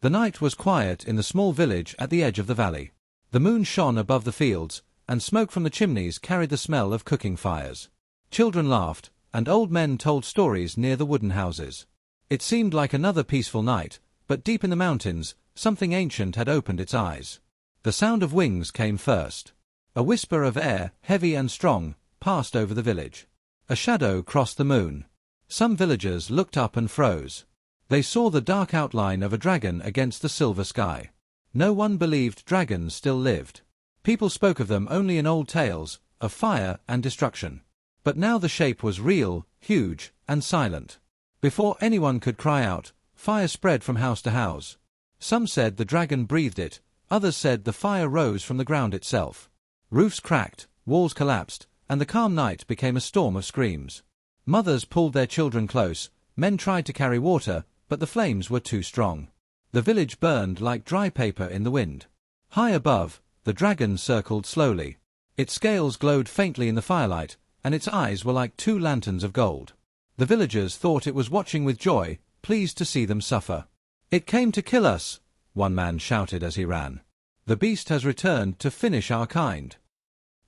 The night was quiet in the small village at the edge of the valley. The moon shone above the fields, and smoke from the chimneys carried the smell of cooking fires. Children laughed, and old men told stories near the wooden houses. It seemed like another peaceful night, but deep in the mountains, something ancient had opened its eyes. The sound of wings came first. A whisper of air, heavy and strong, passed over the village. A shadow crossed the moon. Some villagers looked up and froze. They saw the dark outline of a dragon against the silver sky. No one believed dragons still lived. People spoke of them only in old tales, of fire and destruction. But now the shape was real, huge, and silent. Before anyone could cry out, fire spread from house to house. Some said the dragon breathed it, others said the fire rose from the ground itself. Roofs cracked, walls collapsed, and the calm night became a storm of screams. Mothers pulled their children close, men tried to carry water, but the flames were too strong. The village burned like dry paper in the wind. High above, the dragon circled slowly. Its scales glowed faintly in the firelight, and its eyes were like two lanterns of gold. The villagers thought it was watching with joy, pleased to see them suffer. "It came to kill us," one man shouted as he ran. "The beast has returned to finish our kind."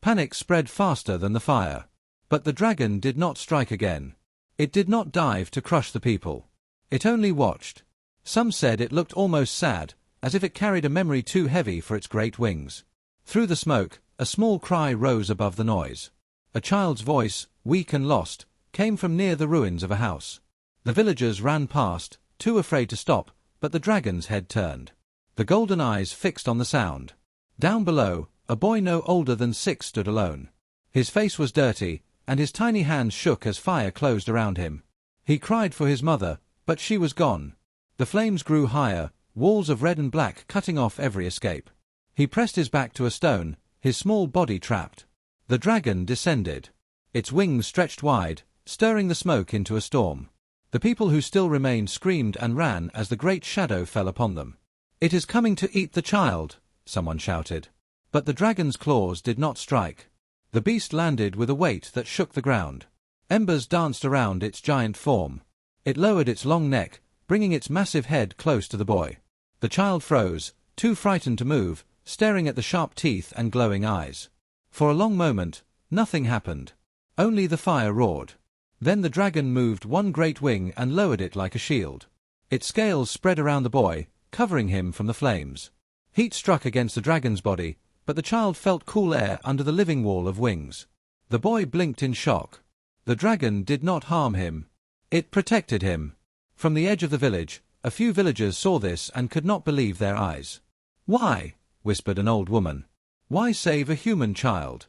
Panic spread faster than the fire. But the dragon did not strike again. It did not dive to crush the people. It only watched. Some said it looked almost sad, as if it carried a memory too heavy for its great wings. Through the smoke, a small cry rose above the noise. A child's voice, weak and lost, came from near the ruins of a house. The villagers ran past, too afraid to stop, but the dragon's head turned. The golden eyes fixed on the sound. Down below, a boy no older than 6 stood alone. His face was dirty, and his tiny hands shook as fire closed around him. He cried for his mother, but she was gone. The flames grew higher, walls of red and black cutting off every escape. He pressed his back to a stone, his small body trapped. The dragon descended. Its wings stretched wide, stirring the smoke into a storm. The people who still remained screamed and ran as the great shadow fell upon them. "It is coming to eat the child," someone shouted. But the dragon's claws did not strike. The beast landed with a weight that shook the ground. Embers danced around its giant form. It lowered its long neck, bringing its massive head close to the boy. The child froze, too frightened to move, staring at the sharp teeth and glowing eyes. For a long moment, nothing happened. Only the fire roared. Then the dragon moved one great wing and lowered it like a shield. Its scales spread around the boy, covering him from the flames. Heat struck against the dragon's body, but the child felt cool air under the living wall of wings. The boy blinked in shock. The dragon did not harm him. It protected him. From the edge of the village, a few villagers saw this and could not believe their eyes. "Why?" whispered an old woman. "Why save a human child?"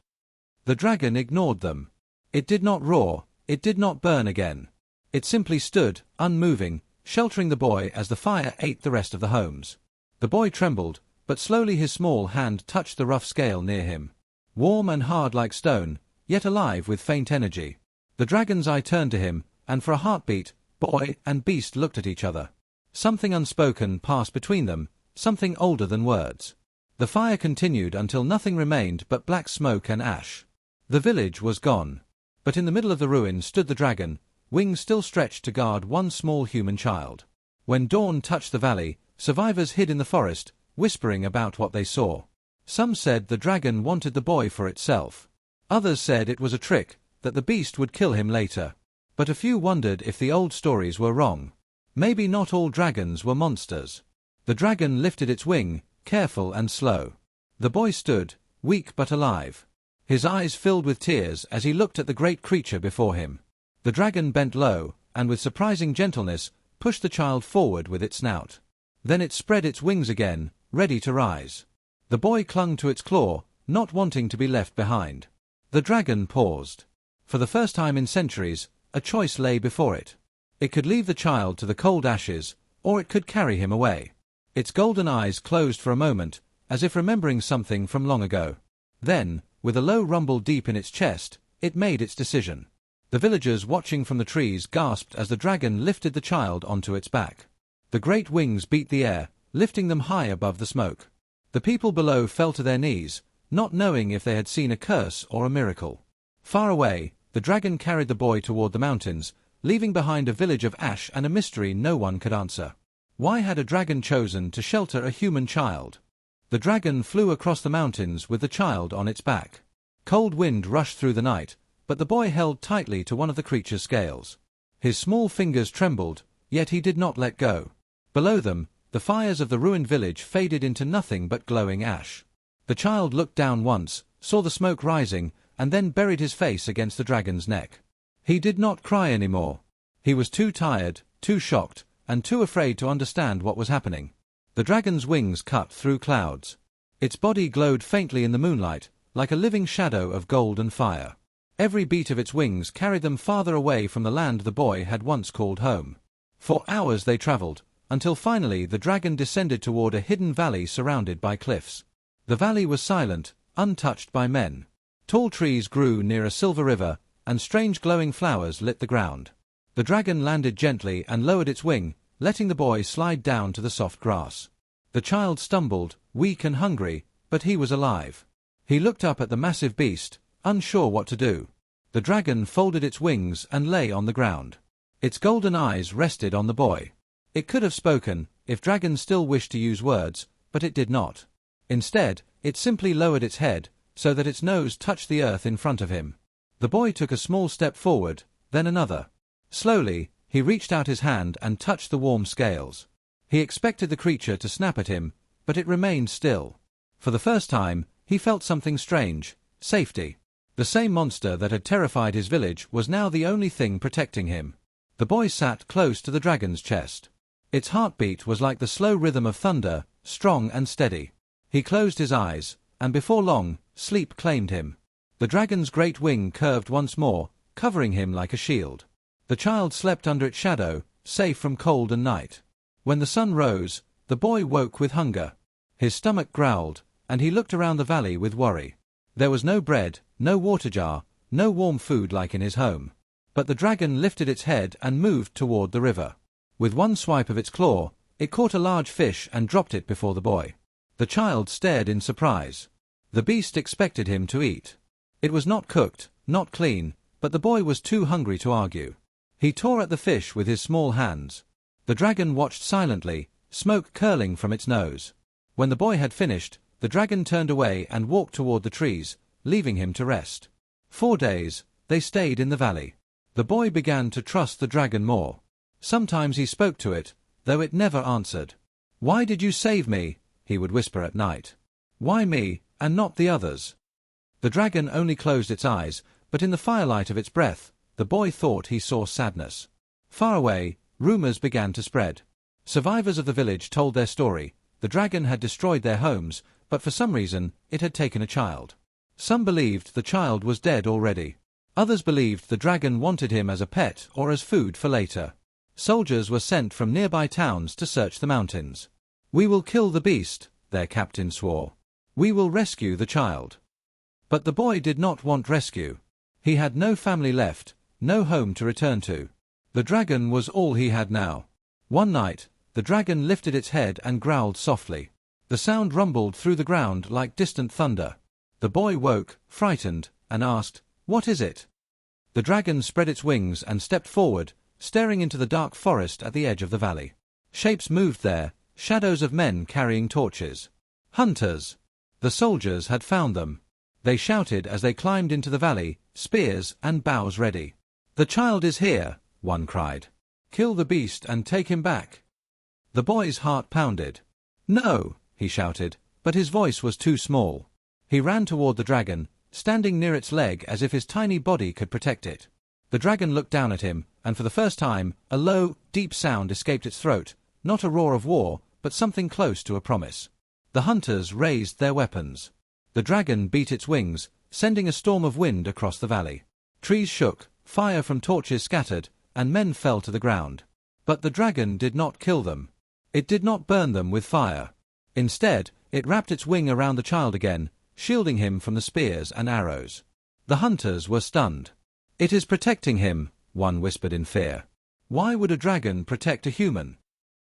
The dragon ignored them. It did not roar, it did not burn again. It simply stood, unmoving, sheltering the boy as the fire ate the rest of the homes. The boy trembled, but slowly his small hand touched the rough scale near him. Warm and hard like stone, yet alive with faint energy. The dragon's eye turned to him, and for a heartbeat, boy and beast looked at each other. Something unspoken passed between them, something older than words. The fire continued until nothing remained but black smoke and ash. The village was gone. But in the middle of the ruins stood the dragon, wings still stretched to guard one small human child. When dawn touched the valley, survivors hid in the forest, whispering about what they saw. Some said the dragon wanted the boy for itself. Others said it was a trick, that the beast would kill him later. But a few wondered if the old stories were wrong. Maybe not all dragons were monsters. The dragon lifted its wing, careful and slow. The boy stood, weak but alive. His eyes filled with tears as he looked at the great creature before him. The dragon bent low, and with surprising gentleness, pushed the child forward with its snout. Then it spread its wings again, ready to rise. The boy clung to its claw, not wanting to be left behind. The dragon paused. For the first time in centuries, a choice lay before it. It could leave the child to the cold ashes, or it could carry him away. Its golden eyes closed for a moment, as if remembering something from long ago. Then, with a low rumble deep in its chest, it made its decision. The villagers watching from the trees gasped as the dragon lifted the child onto its back. The great wings beat the air, lifting them high above the smoke. The people below fell to their knees, not knowing if they had seen a curse or a miracle. Far away, the dragon carried the boy toward the mountains, leaving behind a village of ash and a mystery no one could answer. Why had a dragon chosen to shelter a human child? The dragon flew across the mountains with the child on its back. Cold wind rushed through the night, but the boy held tightly to one of the creature's scales. His small fingers trembled, yet he did not let go. Below them, the fires of the ruined village faded into nothing but glowing ash. The child looked down once, saw the smoke rising, and then buried his face against the dragon's neck. He did not cry anymore. He was too tired, too shocked, and too afraid to understand what was happening. The dragon's wings cut through clouds. Its body glowed faintly in the moonlight, like a living shadow of gold and fire. Every beat of its wings carried them farther away from the land the boy had once called home. For hours they traveled, until finally the dragon descended toward a hidden valley surrounded by cliffs. The valley was silent, untouched by men. Tall trees grew near a silver river, and strange glowing flowers lit the ground. The dragon landed gently and lowered its wing, letting the boy slide down to the soft grass. The child stumbled, weak and hungry, but he was alive. He looked up at the massive beast, unsure what to do. The dragon folded its wings and lay on the ground. Its golden eyes rested on the boy. It could have spoken, if dragons still wished to use words, but it did not. Instead, it simply lowered its head, so that its nose touched the earth in front of him. The boy took a small step forward, then another. Slowly, he reached out his hand and touched the warm scales. He expected the creature to snap at him, but it remained still. For the first time, he felt something strange: safety. The same monster that had terrified his village was now the only thing protecting him. The boy sat close to the dragon's chest. Its heartbeat was like the slow rhythm of thunder, strong and steady. He closed his eyes, and before long, sleep claimed him. The dragon's great wing curved once more, covering him like a shield. The child slept under its shadow, safe from cold and night. When the sun rose, the boy woke with hunger. His stomach growled, and he looked around the valley with worry. There was no bread, no water jar, no warm food like in his home. But the dragon lifted its head and moved toward the river. With one swipe of its claw, it caught a large fish and dropped it before the boy. The child stared in surprise. The beast expected him to eat. It was not cooked, not clean, but the boy was too hungry to argue. He tore at the fish with his small hands. The dragon watched silently, smoke curling from its nose. When the boy had finished, the dragon turned away and walked toward the trees, leaving him to rest. 4 days, they stayed in the valley. The boy began to trust the dragon more. Sometimes he spoke to it, though it never answered. "Why did you save me?" he would whisper at night. "Why me, and not the others?" The dragon only closed its eyes, but in the firelight of its breath, the boy thought he saw sadness. Far away, rumors began to spread. Survivors of the village told their story. The dragon had destroyed their homes, but for some reason, it had taken a child. Some believed the child was dead already. Others believed the dragon wanted him as a pet or as food for later. Soldiers were sent from nearby towns to search the mountains. "We will kill the beast," their captain swore. "We will rescue the child." But the boy did not want rescue. He had no family left, no home to return to. The dragon was all he had now. One night, the dragon lifted its head and growled softly. The sound rumbled through the ground like distant thunder. The boy woke, frightened, and asked, "What is it?" The dragon spread its wings and stepped forward, staring into the dark forest at the edge of the valley. Shapes moved there, shadows of men carrying torches. Hunters! The soldiers had found them. They shouted as they climbed into the valley, spears and bows ready. "The child is here," one cried. "Kill the beast and take him back." The boy's heart pounded. "No," he shouted, but his voice was too small. He ran toward the dragon, standing near its leg as if his tiny body could protect it. The dragon looked down at him, and for the first time, a low, deep sound escaped its throat, not a roar of war, but something close to a promise. The hunters raised their weapons. The dragon beat its wings, sending a storm of wind across the valley. Trees shook, fire from torches scattered, and men fell to the ground. But the dragon did not kill them. It did not burn them with fire. Instead, it wrapped its wing around the child again, shielding him from the spears and arrows. The hunters were stunned. "It is protecting him," one whispered in fear. "Why would a dragon protect a human?"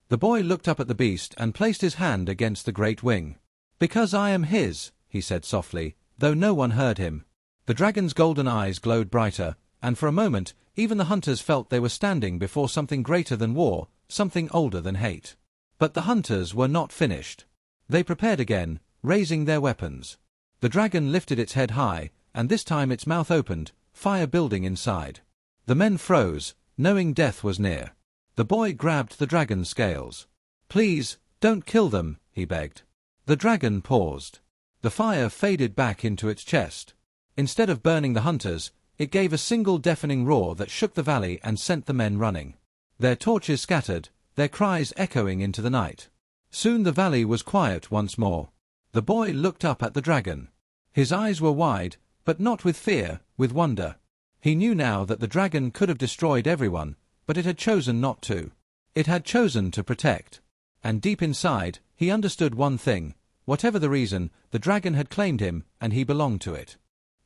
The boy looked up at the beast and placed his hand against the great wing. "Because I am his," he said softly, though no one heard him. The dragon's golden eyes glowed brighter, and for a moment, even the hunters felt they were standing before something greater than war, something older than hate. But the hunters were not finished. They prepared again, raising their weapons. The dragon lifted its head high, and this time its mouth opened, fire building inside. The men froze, knowing death was near. The boy grabbed the dragon's scales. "Please, don't kill them," he begged. The dragon paused. The fire faded back into its chest. Instead of burning the hunters, it gave a single deafening roar that shook the valley and sent the men running. Their torches scattered, their cries echoing into the night. Soon the valley was quiet once more. The boy looked up at the dragon. His eyes were wide, but not with fear, with wonder. He knew now that the dragon could have destroyed everyone, but it had chosen not to. It had chosen to protect. And deep inside, he understood one thing. Whatever the reason, the dragon had claimed him, and he belonged to it.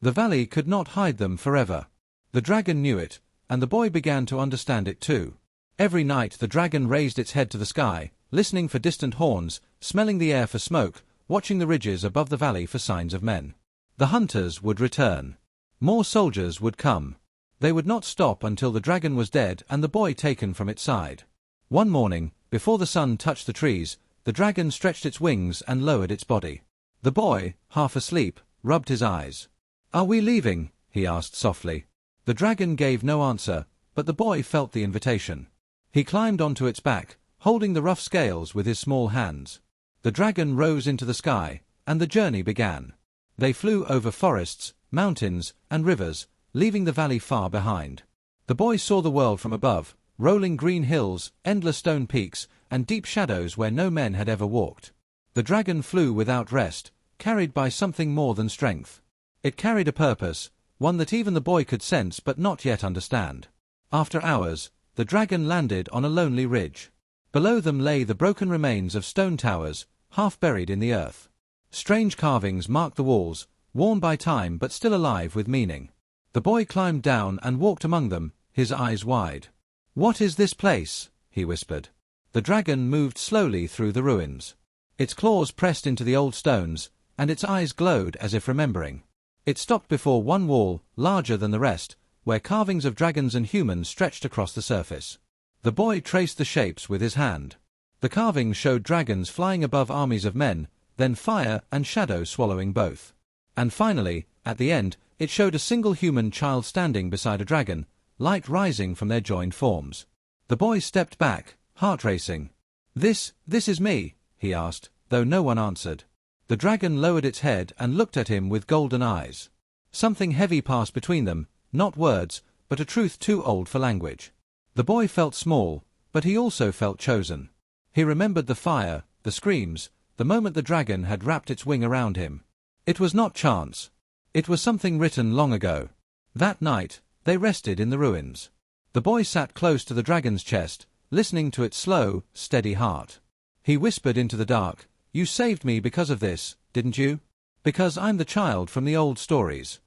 The valley could not hide them forever. The dragon knew it, and the boy began to understand it too. Every night the dragon raised its head to the sky, listening for distant horns, smelling the air for smoke, watching the ridges above the valley for signs of men. The hunters would return. More soldiers would come. They would not stop until the dragon was dead and the boy taken from its side. One morning, before the sun touched the trees, the dragon stretched its wings and lowered its body. The boy, half asleep, rubbed his eyes. "Are we leaving?" he asked softly. The dragon gave no answer, but the boy felt the invitation. He climbed onto its back, holding the rough scales with his small hands. The dragon rose into the sky, and the journey began. They flew over forests, mountains, and rivers, leaving the valley far behind. The boy saw the world from above, rolling green hills, endless stone peaks, and deep shadows where no men had ever walked. The dragon flew without rest, carried by something more than strength. It carried a purpose, one that even the boy could sense but not yet understand. After hours, the dragon landed on a lonely ridge. Below them lay the broken remains of stone towers, half buried in the earth. Strange carvings marked the walls, worn by time but still alive with meaning. The boy climbed down and walked among them, his eyes wide. "What is this place?" he whispered. The dragon moved slowly through the ruins. Its claws pressed into the old stones, and its eyes glowed as if remembering. It stopped before one wall, larger than the rest, where carvings of dragons and humans stretched across the surface. The boy traced the shapes with his hand. The carvings showed dragons flying above armies of men, then fire and shadow swallowing both. And finally, at the end, it showed a single human child standing beside a dragon, light rising from their joined forms. The boy stepped back, heart racing. This is me," he asked, though no one answered. The dragon lowered its head and looked at him with golden eyes. Something heavy passed between them, not words, but a truth too old for language. The boy felt small, but he also felt chosen. He remembered the fire, the screams, the moment the dragon had wrapped its wing around him. It was not chance. It was something written long ago. That night, they rested in the ruins. The boy sat close to the dragon's chest, listening to its slow, steady heart. He whispered into the dark, "You saved me because of this, didn't you? Because I'm the child from the old stories."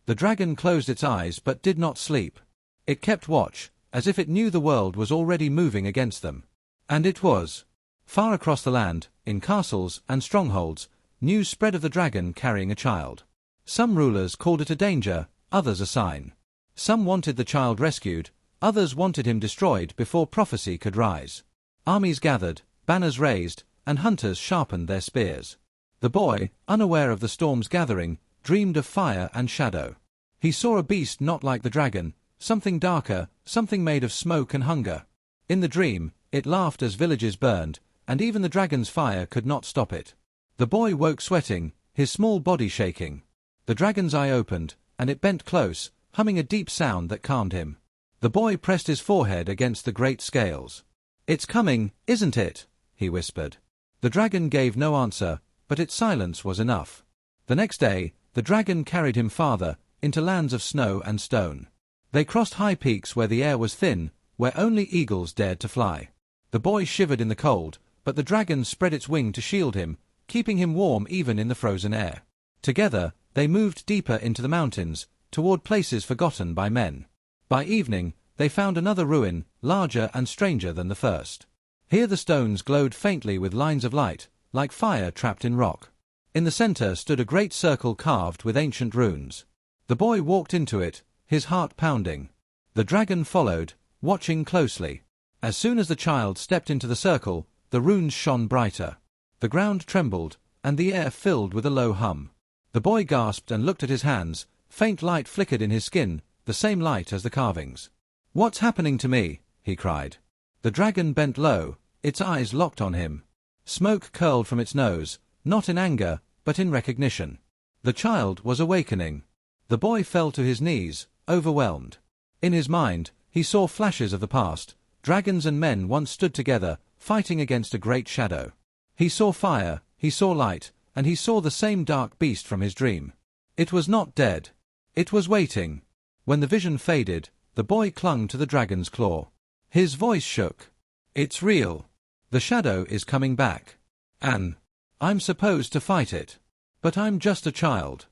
The dragon closed its eyes but did not sleep. It kept watch, as if it knew the world was already moving against them. And it was. Far across the land, in castles and strongholds, news spread of the dragon carrying a child. Some rulers called it a danger, others a sign. Some wanted the child rescued, others wanted him destroyed before prophecy could rise. Armies gathered, banners raised, and hunters sharpened their spears. The boy, unaware of the storm's gathering, dreamed of fire and shadow. He saw a beast not like the dragon, something darker, something made of smoke and hunger. In the dream, it laughed as villages burned, and even the dragon's fire could not stop it. The boy woke sweating, his small body shaking. The dragon's eye opened, and it bent close, humming a deep sound that calmed him. The boy pressed his forehead against the great scales. "It's coming, isn't it?" he whispered. The dragon gave no answer, but its silence was enough. The next day, the dragon carried him farther, into lands of snow and stone. They crossed high peaks where the air was thin, where only eagles dared to fly. The boy shivered in the cold, but the dragon spread its wing to shield him, keeping him warm even in the frozen air. Together, they moved deeper into the mountains, toward places forgotten by men. By evening, they found another ruin, larger and stranger than the first. Here the stones glowed faintly with lines of light, like fire trapped in rock. In the center stood a great circle carved with ancient runes. The boy walked into it, his heart pounding. The dragon followed, watching closely. As soon as the child stepped into the circle, the runes shone brighter. The ground trembled, and the air filled with a low hum. The boy gasped and looked at his hands. Faint light flickered in his skin, the same light as the carvings. "What's happening to me?" he cried. The dragon bent low, its eyes locked on him. Smoke curled from its nose, not in anger, but in recognition. The child was awakening. The boy fell to his knees, overwhelmed. In his mind, he saw flashes of the past. Dragons and men once stood together, fighting against a great shadow. He saw fire, he saw light, and he saw the same dark beast from his dream. It was not dead. It was waiting. When the vision faded, the boy clung to the dragon's claw. His voice shook. "It's real. The shadow is coming back. And I'm supposed to fight it. But I'm just a child."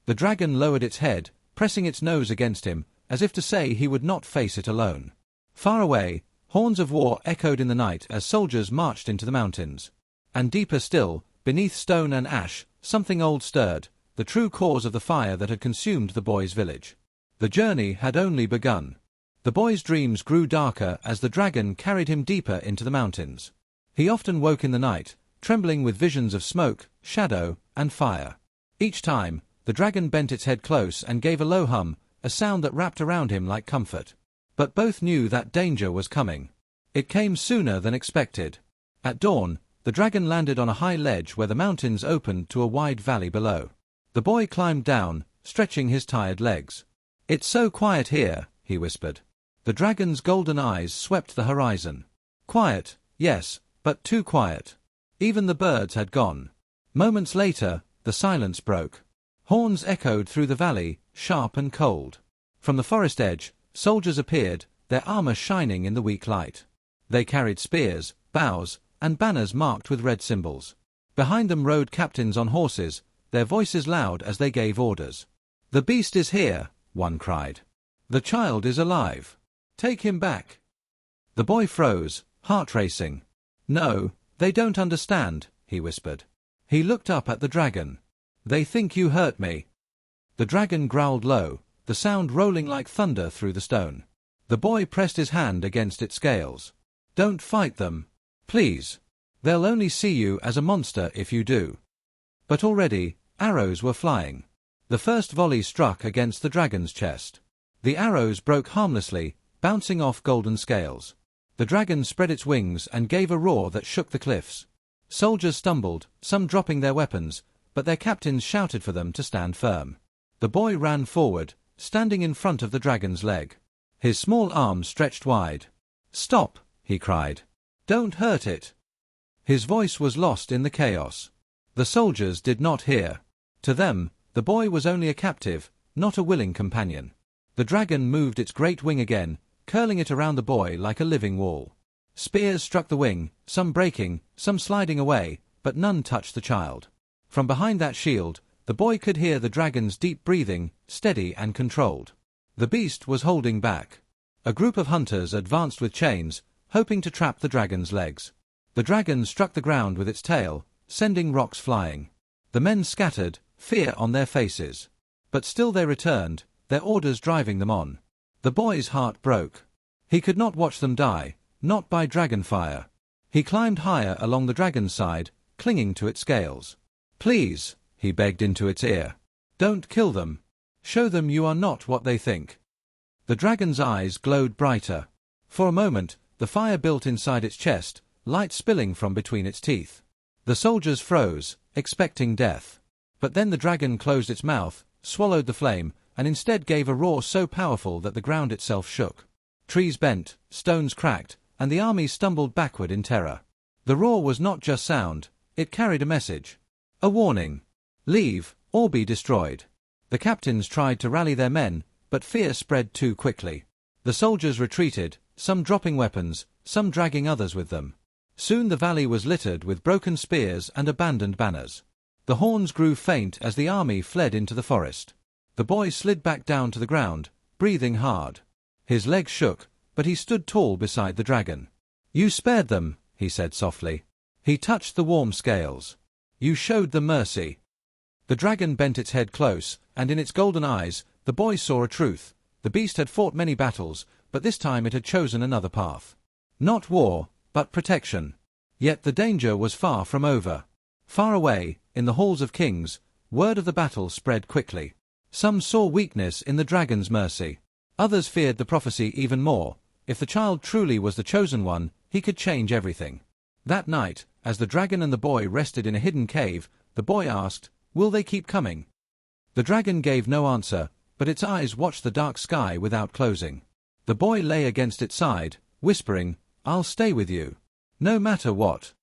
The dragon lowered its head, pressing its nose against him, as if to say he would not face it alone. Far away, horns of war echoed in the night as soldiers marched into the mountains. And deeper still, beneath stone and ash, something old stirred, the true cause of the fire that had consumed the boy's village. The journey had only begun. The boy's dreams grew darker as the dragon carried him deeper into the mountains. He often woke in the night, trembling with visions of smoke, shadow, and fire. Each time, the dragon bent its head close and gave a low hum, a sound that wrapped around him like comfort. But both knew that danger was coming. It came sooner than expected. At dawn, the dragon landed on a high ledge where the mountains opened to a wide valley below. The boy climbed down, stretching his tired legs. "It's so quiet here," he whispered. The dragon's golden eyes swept the horizon. Quiet, yes, but too quiet. Even the birds had gone. Moments later, the silence broke. Horns echoed through the valley, sharp and cold. From the forest edge, soldiers appeared, their armor shining in the weak light. They carried spears, bows, and banners marked with red symbols. Behind them rode captains on horses, their voices loud as they gave orders. "The beast is here," one cried. "The child is alive. Take him back." The boy froze, heart racing. "No, they don't understand," he whispered. He looked up at the dragon. "They think you hurt me." The dragon growled low, the sound rolling like thunder through the stone. The boy pressed his hand against its scales. "Don't fight them. Please. They'll only see you as a monster if you do." But already, arrows were flying. The first volley struck against the dragon's chest. The arrows broke harmlessly, bouncing off golden scales. The dragon spread its wings and gave a roar that shook the cliffs. Soldiers stumbled, some dropping their weapons, but their captains shouted for them to stand firm. The boy ran forward, standing in front of the dragon's leg. His small arms stretched wide. "Stop!" he cried. "Don't hurt it." His voice was lost in the chaos. The soldiers did not hear. To them, the boy was only a captive, not a willing companion. The dragon moved its great wing again, curling it around the boy like a living wall. Spears struck the wing, some breaking, some sliding away, but none touched the child. From behind that shield, the boy could hear the dragon's deep breathing, steady and controlled. The beast was holding back. A group of hunters advanced with chains, hoping to trap the dragon's legs. The dragon struck the ground with its tail, sending rocks flying. The men scattered, fear on their faces. But still they returned, their orders driving them on. The boy's heart broke. He could not watch them die, not by dragon fire. He climbed higher along the dragon's side, clinging to its scales. "Please," he begged into its ear. "Don't kill them. Show them you are not what they think." The dragon's eyes glowed brighter. For a moment, the fire built inside its chest, light spilling from between its teeth. The soldiers froze, expecting death. But then the dragon closed its mouth, swallowed the flame, and instead gave a roar so powerful that the ground itself shook. Trees bent, stones cracked, and the army stumbled backward in terror. The roar was not just sound, it carried a message. A warning. Leave, or be destroyed. The captains tried to rally their men, but fear spread too quickly. The soldiers retreated, some dropping weapons, some dragging others with them. Soon the valley was littered with broken spears and abandoned banners. The horns grew faint as the army fled into the forest. The boy slid back down to the ground, breathing hard. His legs shook, but he stood tall beside the dragon. "You spared them," he said softly. He touched the warm scales. "You showed them mercy." The dragon bent its head close, and in its golden eyes, the boy saw a truth. The beast had fought many battles, but this time it had chosen another path. Not war, but protection. Yet the danger was far from over. Far away, in the halls of kings, word of the battle spread quickly. Some saw weakness in the dragon's mercy. Others feared the prophecy even more. If the child truly was the chosen one, he could change everything. That night, as the dragon and the boy rested in a hidden cave, the boy asked, "Will they keep coming?" The dragon gave no answer, but its eyes watched the dark sky without closing. The boy lay against its side, whispering, "I'll stay with you. No matter what."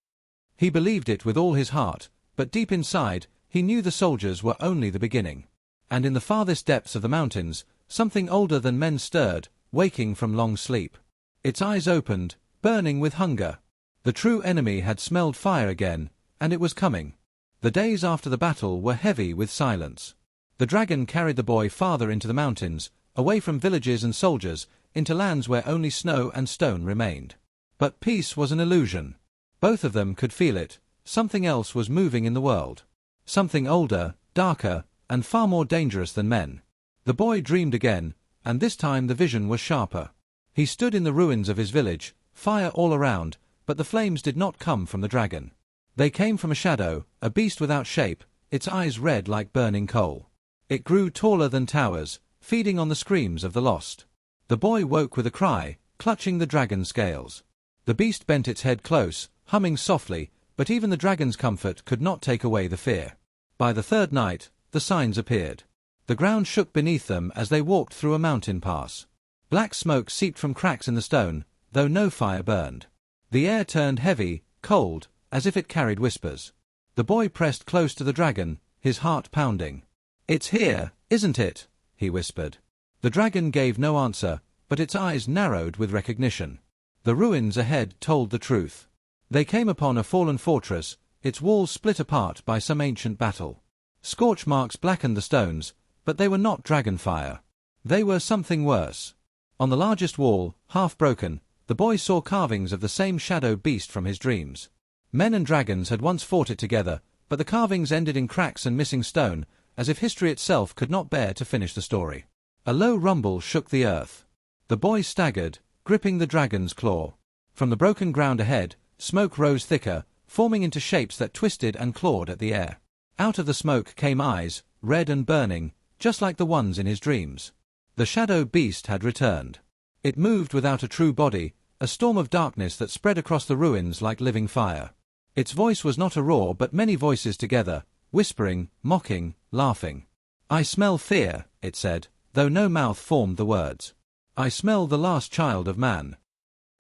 He believed it with all his heart, but deep inside, he knew the soldiers were only the beginning. And in the farthest depths of the mountains, something older than men stirred, waking from long sleep. Its eyes opened, burning with hunger. The true enemy had smelled fire again, and it was coming. The days after the battle were heavy with silence. The dragon carried the boy farther into the mountains, away from villages and soldiers, into lands where only snow and stone remained. But peace was an illusion. Both of them could feel it. Something else was moving in the world. Something older, darker, and far more dangerous than men. The boy dreamed again, and this time the vision was sharper. He stood in the ruins of his village, fire all around, but the flames did not come from the dragon. They came from a shadow, a beast without shape, its eyes red like burning coal. It grew taller than towers, feeding on the screams of the lost. The boy woke with a cry, clutching the dragon's scales. The beast bent its head close, humming softly, but even the dragon's comfort could not take away the fear. By the third night, the signs appeared. The ground shook beneath them as they walked through a mountain pass. Black smoke seeped from cracks in the stone, though no fire burned. The air turned heavy, cold, as if it carried whispers. The boy pressed close to the dragon, his heart pounding. "It's here, isn't it?" he whispered. The dragon gave no answer, but its eyes narrowed with recognition. The ruins ahead told the truth. They came upon a fallen fortress, its walls split apart by some ancient battle. Scorch marks blackened the stones, but they were not dragon fire. They were something worse. On the largest wall, half broken, the boy saw carvings of the same shadow beast from his dreams. Men and dragons had once fought it together, but the carvings ended in cracks and missing stone, as if history itself could not bear to finish the story. A low rumble shook the earth. The boy staggered, gripping the dragon's claw. From the broken ground ahead, smoke rose thicker, forming into shapes that twisted and clawed at the air. Out of the smoke came eyes, red and burning, just like the ones in his dreams. The shadow beast had returned. It moved without a true body, a storm of darkness that spread across the ruins like living fire. Its voice was not a roar but many voices together, whispering, mocking, laughing. "I smell fear," it said, though no mouth formed the words. "I smell the last child of man."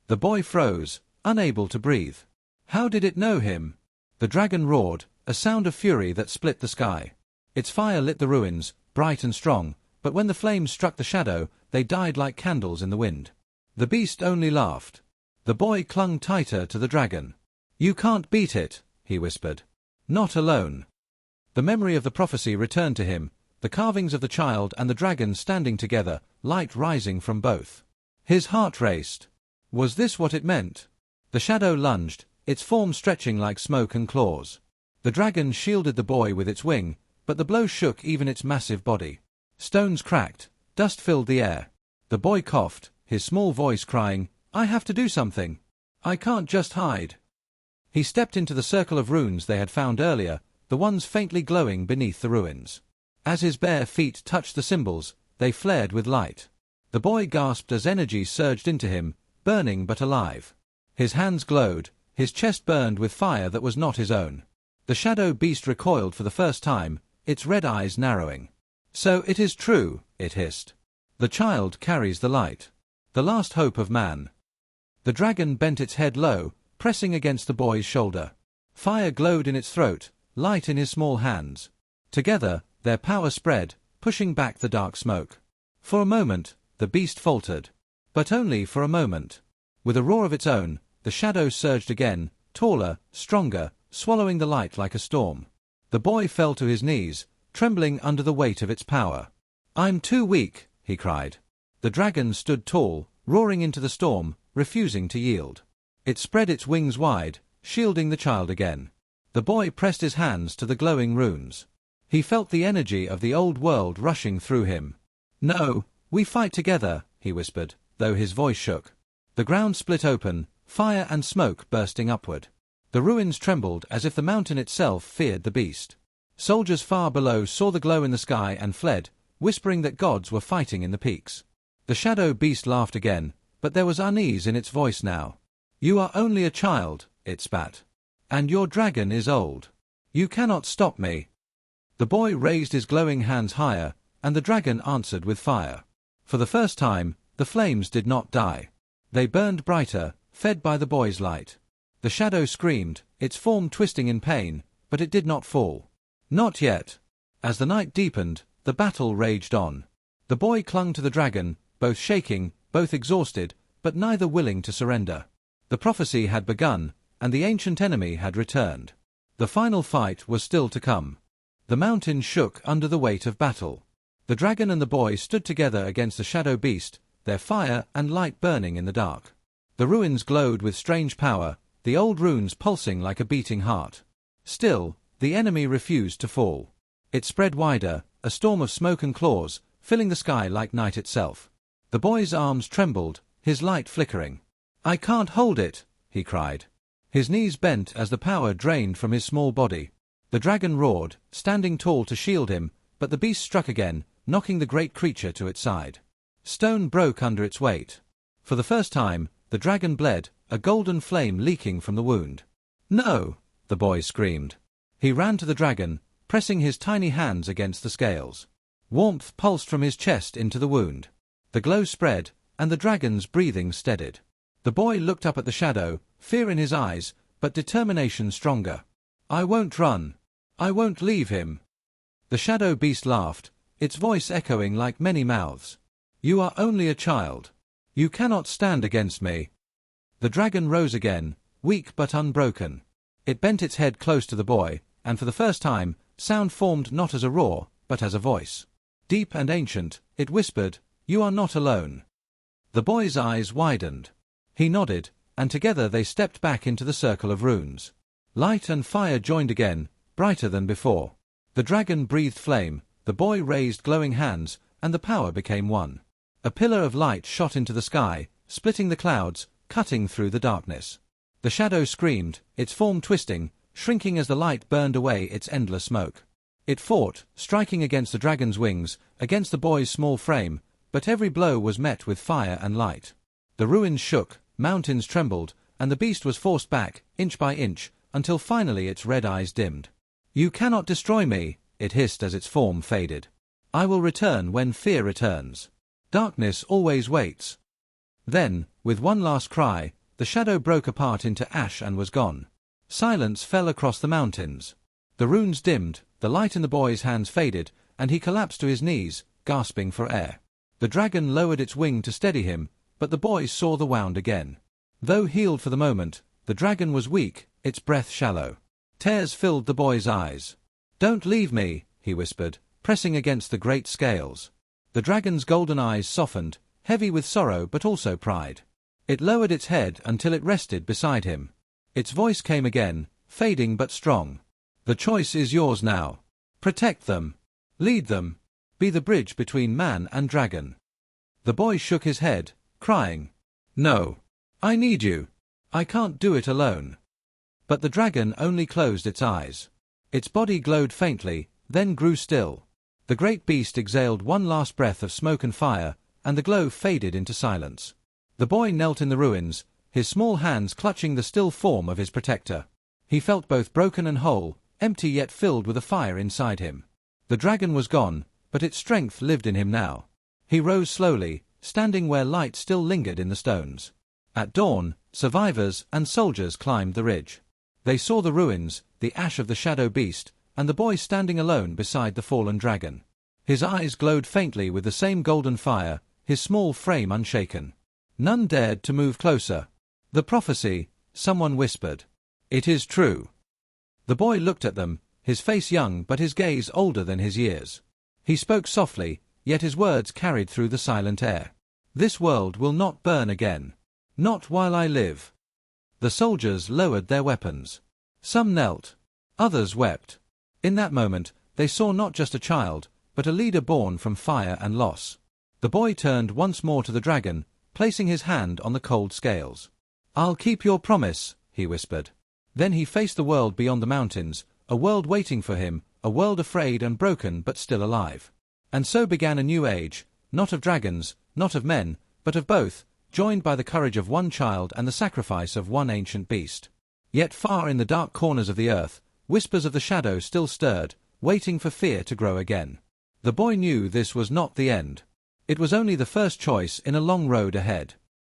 The boy froze, unable to breathe. How did it know him? The dragon roared, a sound of fury that split the sky. Its fire lit the ruins, bright and strong, but when the flames struck the shadow, they died like candles in the wind. The beast only laughed. The boy clung tighter to the dragon. "You can't beat it," he whispered. "Not alone." The memory of the prophecy returned to him, the carvings of the child and the dragon standing together, light rising from both. His heart raced. Was this what it meant? The shadow lunged, its form stretching like smoke and claws. The dragon shielded the boy with its wing, but the blow shook even its massive body. Stones cracked, dust filled the air. The boy coughed, his small voice crying, "I have to do something. I can't just hide." He stepped into the circle of runes they had found earlier, the ones faintly glowing beneath the ruins. As his bare feet touched the symbols, they flared with light. The boy gasped as energy surged into him, burning but alive. His hands glowed, his chest burned with fire that was not his own. The shadow beast recoiled for the first time, its red eyes narrowing. "So it is true," it hissed. "The child carries the light. The last hope of man." The dragon bent its head low, pressing against the boy's shoulder. Fire glowed in its throat, light in his small hands. Together, their power spread, pushing back the dark smoke. For a moment, the beast faltered. But only for a moment. With a roar of its own, the shadow surged again, taller, stronger, swallowing the light like a storm. The boy fell to his knees, trembling under the weight of its power. "I'm too weak," he cried. The dragon stood tall, roaring into the storm, refusing to yield. It spread its wings wide, shielding the child again. The boy pressed his hands to the glowing runes. He felt the energy of the old world rushing through him. "No, we fight together," he whispered, though his voice shook. The ground split open, fire and smoke bursting upward. The ruins trembled as if the mountain itself feared the beast. Soldiers far below saw the glow in the sky and fled, whispering that gods were fighting in the peaks. The shadow beast laughed again, but there was unease in its voice now. "You are only a child," it spat. "And your dragon is old. You cannot stop me." The boy raised his glowing hands higher, and the dragon answered with fire. For the first time, the flames did not die. They burned brighter, fed by the boy's light. The shadow screamed, its form twisting in pain, but it did not fall. Not yet. As the night deepened, the battle raged on. The boy clung to the dragon, both shaking, both exhausted, but neither willing to surrender. The prophecy had begun, and the ancient enemy had returned. The final fight was still to come. The mountain shook under the weight of battle. The dragon and the boy stood together against the shadow beast, their fire and light burning in the dark. The ruins glowed with strange power, the old runes pulsing like a beating heart. Still, the enemy refused to fall. It spread wider, a storm of smoke and claws, filling the sky like night itself. The boy's arms trembled, his light flickering. "I can't hold it," he cried. His knees bent as the power drained from his small body. The dragon roared, standing tall to shield him, but the beast struck again, knocking the great creature to its side. Stone broke under its weight. For the first time, the dragon bled, a golden flame leaking from the wound. "No!" the boy screamed. He ran to the dragon, pressing his tiny hands against the scales. Warmth pulsed from his chest into the wound. The glow spread, and the dragon's breathing steadied. The boy looked up at the shadow, fear in his eyes, but determination stronger. "I won't run. I won't leave him." The shadow beast laughed, its voice echoing like many mouths. "You are only a child. You cannot stand against me." The dragon rose again, weak but unbroken. It bent its head close to the boy, and for the first time, sound formed not as a roar, but as a voice. Deep and ancient, it whispered, "You are not alone." The boy's eyes widened. He nodded, and together they stepped back into the circle of runes. Light and fire joined again, brighter than before. The dragon breathed flame, the boy raised glowing hands, and the power became one. A pillar of light shot into the sky, splitting the clouds, cutting through the darkness. The shadow screamed, its form twisting, shrinking as the light burned away its endless smoke. It fought, striking against the dragon's wings, against the boy's small frame, but every blow was met with fire and light. The ruins shook, mountains trembled, and the beast was forced back, inch by inch, until finally its red eyes dimmed. "You cannot destroy me," it hissed as its form faded. "I will return when fear returns. Darkness always waits." Then, with one last cry, the shadow broke apart into ash and was gone. Silence fell across the mountains. The runes dimmed, the light in the boy's hands faded, and he collapsed to his knees, gasping for air. The dragon lowered its wing to steady him, but the boy saw the wound again. Though healed for the moment, the dragon was weak, its breath shallow. Tears filled the boy's eyes. "Don't leave me," he whispered, pressing against the great scales. The dragon's golden eyes softened, heavy with sorrow but also pride. It lowered its head until it rested beside him. Its voice came again, fading but strong. "The choice is yours now. Protect them. Lead them. Be the bridge between man and dragon." The boy shook his head, crying, "No. I need you. I can't do it alone." But the dragon only closed its eyes. Its body glowed faintly, then grew still. The great beast exhaled one last breath of smoke and fire, and the glow faded into silence. The boy knelt in the ruins, his small hands clutching the still form of his protector. He felt both broken and whole, empty yet filled with a fire inside him. The dragon was gone, but its strength lived in him now. He rose slowly, standing where light still lingered in the stones. At dawn, survivors and soldiers climbed the ridge. They saw the ruins, the ash of the shadow beast, and the boy standing alone beside the fallen dragon. His eyes glowed faintly with the same golden fire, his small frame unshaken. None dared to move closer. "The prophecy," someone whispered. "It is true." The boy looked at them, his face young but his gaze older than his years. He spoke softly, yet his words carried through the silent air. "This world will not burn again. Not while I live." The soldiers lowered their weapons. Some knelt. Others wept. In that moment, they saw not just a child, but a leader born from fire and loss. The boy turned once more to the dragon, placing his hand on the cold scales. "I'll keep your promise," he whispered. Then he faced the world beyond the mountains, a world waiting for him, a world afraid and broken but still alive. And so began a new age, not of dragons, not of men, but of both, joined by the courage of one child and the sacrifice of one ancient beast. Yet far in the dark corners of the earth, whispers of the shadow still stirred, waiting for fear to grow again. The boy knew this was not the end. It was only the first choice in a long road ahead.